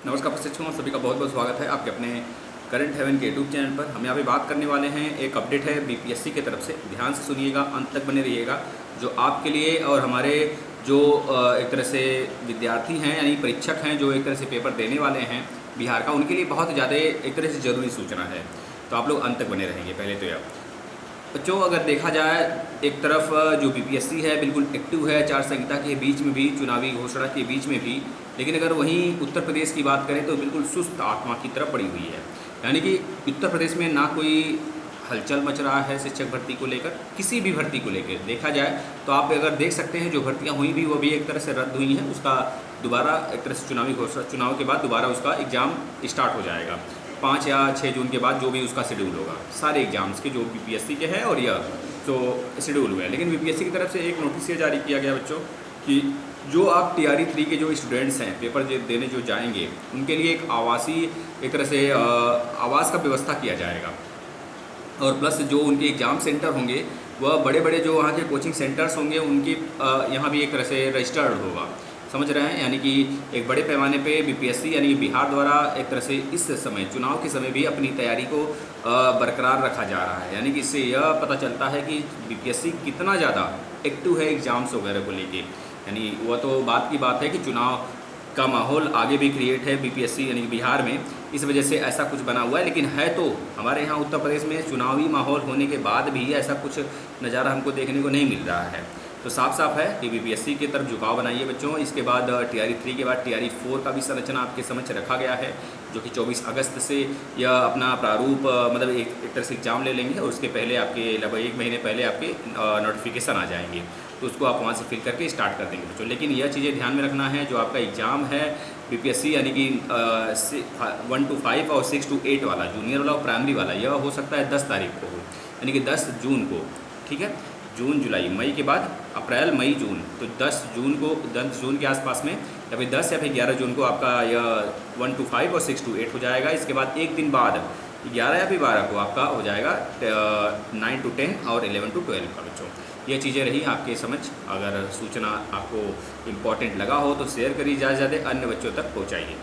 नमस्कार प्रशिक्षकों, सभी का बहुत बहुत स्वागत है आपके अपने करंट हेवन के यूट्यूब चैनल पर। हम यहाँ पे बात करने वाले हैं, एक अपडेट है बीपीएससी की तरफ से। ध्यान से सुनिएगा, अंत तक बने रहिएगा। जो आपके लिए और हमारे जो एक तरह से विद्यार्थी हैं यानी परीक्षक हैं, जो एक तरह से पेपर देने वाले हैं बिहार का, उनके लिए बहुत ज़्यादा एक तरह से ज़रूरी सूचना है। तो आप लोग अंत तक बने रहेंगे। पहले तो यह बच्चों, अगर देखा जाए एक तरफ जो बीपीएससी है बिल्कुल एक्टिव है, आचार संहिता के बीच में भी, चुनावी घोषणा के बीच में भी। लेकिन अगर वहीं उत्तर प्रदेश की बात करें तो बिल्कुल सुस्त आत्मा की तरफ पड़ी हुई है। यानी कि उत्तर प्रदेश में ना कोई हलचल मच रहा है शिक्षक भर्ती को लेकर, किसी भी भर्ती को लेकर देखा जाए तो आप अगर देख सकते हैं जो भर्तियां हुई भी वो भी एक तरह से रद्द हुई हैं। उसका दोबारा एक तरह से चुनावी घोषणा, चुनाव के बाद दोबारा उसका एग्ज़ाम स्टार्ट हो जाएगा 5 या 6 जून के बाद, जो भी उसका शेड्यूल होगा सारे एग्जाम्स के, जो बीपीएससी के हैं और यह जो शेड्यूल हुए हैं। लेकिन बीपीएससी की तरफ से एक नोटिस ये जारी किया गया बच्चों कि जो आप टीआरई 3 के जो स्टूडेंट्स हैं पेपर देने जो जाएंगे, उनके लिए एक आवासीय एक तरह से आवास का व्यवस्था किया जाएगा। और प्लस जो उनके एग्ज़ाम सेंटर होंगे वह बड़े बड़े जो वहाँ के कोचिंग सेंटर्स होंगे उनकी यहाँ भी एक तरह से रजिस्टर्ड होगा। समझ रहे हैं? यानी कि एक बड़े पैमाने पे बीपीएससी यानी बिहार द्वारा एक तरह से इस समय चुनाव के समय भी अपनी तैयारी को बरकरार रखा जा रहा है। यानी कि इससे यह पता चलता है कि बीपीएससी कितना ज़्यादा एक्टिव है एग्ज़ाम्स वगैरह को लेके। यानी वह तो बात की बात है कि चुनाव का माहौल आगे भी क्रिएट है बीपीएससी यानी बिहार में, इस वजह से ऐसा कुछ बना हुआ है। लेकिन है तो हमारे यहाँ उत्तर प्रदेश में चुनावी माहौल होने के बाद भी ऐसा कुछ नज़ारा हमको देखने को नहीं मिल रहा है। तो साफ साफ है कि बीपीएससी की तरफ झुकाव बनाइए बच्चों। इसके बाद टीआरई 3 के बाद टीआरई 4 का भी संरचना आपके समक्ष रखा गया है, जो कि 24 अगस्त से यह अपना प्रारूप मतलब एक तरह से एग्जाम ले लेंगे और उसके पहले आपके लगभग 1 महीने पहले आपके नोटिफिकेशन आ जाएंगे, तो उसको आप वहाँ से फिल करके स्टार्ट कर देंगे बच्चों। लेकिन यह चीज़ें ध्यान में रखना है, जो आपका एग्ज़ाम है बीपीएससी यानी कि 1 to 5 और 6 to 8 वाला, जूनियर वाला और प्राइमरी वाला, यह हो सकता है 10 तारीख को हो, यानी कि 10 जून को। ठीक है, जून जुलाई मई के बाद अप्रैल मई जून, तो 10 जून को, 10 जून के आसपास में या फिर 10 या फिर 11 जून को आपका यह 1 to 5 और 6 to 8 हो जाएगा। इसके बाद एक दिन बाद 11 या फिर 12 को आपका हो जाएगा 9 to 10 और 11 to 12 का बच्चों। ये चीज़ें रही आपके समझ। अगर सूचना आपको इम्पॉर्टेंट लगा हो तो शेयर करिए, ज़्यादा से ज़्यादा अन्य बच्चों तक पहुँचाइए।